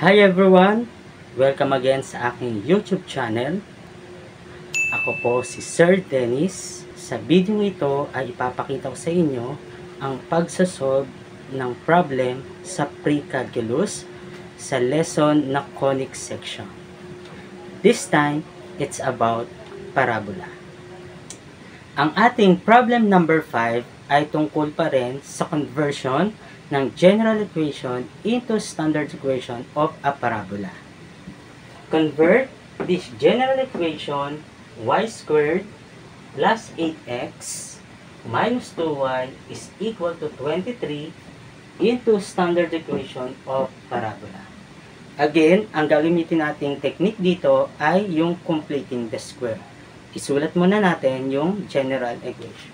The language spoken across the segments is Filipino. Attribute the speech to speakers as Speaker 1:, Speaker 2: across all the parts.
Speaker 1: Hi everyone! Welcome again sa aking YouTube channel. Ako po si Sir Dennis. Sa video ito ay ipapakita ko sa inyo ang pagsasolve ng problem sa pre-calculus sa lesson na conic section. This time, it's about parabola. Ang ating problem number 5 ay tungkol pa rin sa conversion ng general equation into standard equation of a parabola. Convert this general equation y squared plus 8x minus 2y is equal to 23 into standard equation of parabola. Again, ang gagamitin nating technique dito ay yung completing the square. Isulat muna natin yung general equation.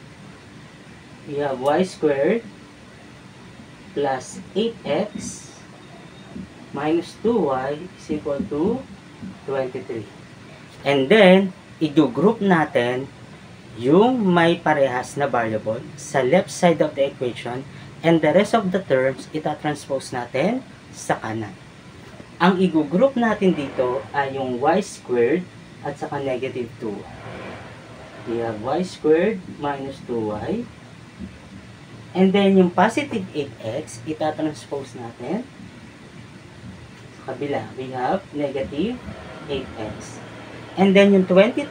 Speaker 1: We have y squared plus 8x minus 2y is equal to 23. And then, i-group natin yung may parehas na variable sa left side of the equation and the rest of the terms, itatranspose natin sa kanan. Ang i-group natin dito ay yung y squared at saka negative 2. We have y squared minus 2y. And then, yung positive 8x, itatranspose natin sa kabila. We have negative 8x. And then, yung 23,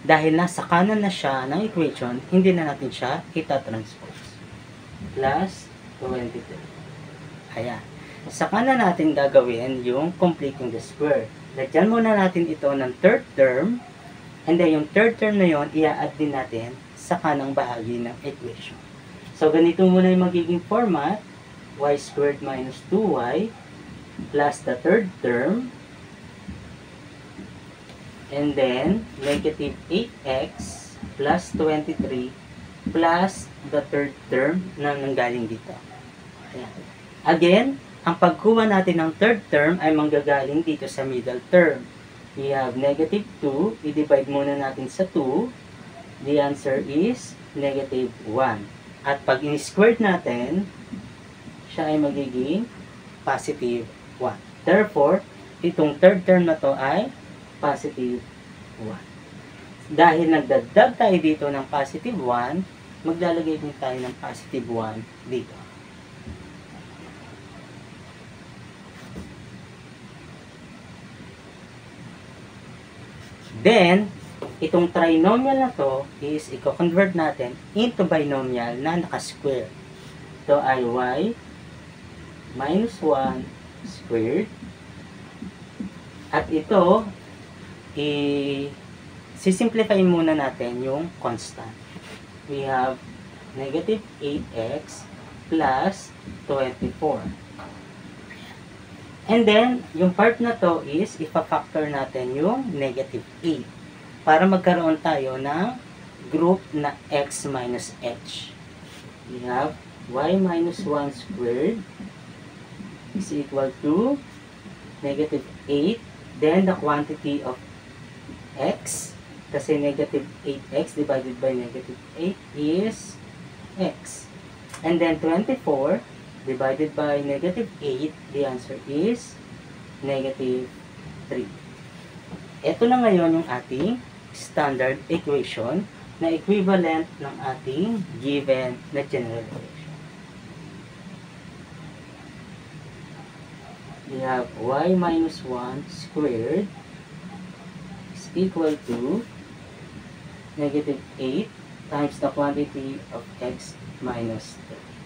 Speaker 1: dahil nasa kanan na siya ng equation, hindi na natin siya itatranspose. Plus 23. Ayan. Sa kanan natin gagawin yung completing the square. Lagyan muna natin ito ng third term. And then, yung third term na yun, i-add din natin sa kanang bahagi ng equation. So, ganito muna yung magiging format. Y squared minus 2y plus the third term. And then, negative 8x plus 23 plus the third term na nanggaling dito. Ayan. Again, ang pagkuha natin ng third term ay manggagaling dito sa middle term. We have negative 2. I-divide muna natin sa 2. The answer is negative 1. At pag in-squared natin, siya ay magiging positive 1. Therefore, itong third term na to ay positive 1. Dahil nagdagdag tayo dito ng positive 1, maglalagay din tayo ng positive 1 dito. Then, itong trinomial na to is i-convert natin into binomial na naka-square. Ito ay y minus 1 squared. At ito, i-simplify muna natin yung constant. We have negative 8x plus 24. And then, yung part na to is ipa-factor natin yung negative 8. Para magkaroon tayo ng group na x minus h. We have y minus 1 squared is equal to negative 8. Then, the quantity of x, kasi negative 8x divided by negative 8 is x. And then, 24 divided by negative 8, the answer is negative 3. Ito na ngayon yung ating standard equation na equivalent ng ating given na general equation. We have y minus 1 squared is equal to negative 8 times the quantity of x minus 3.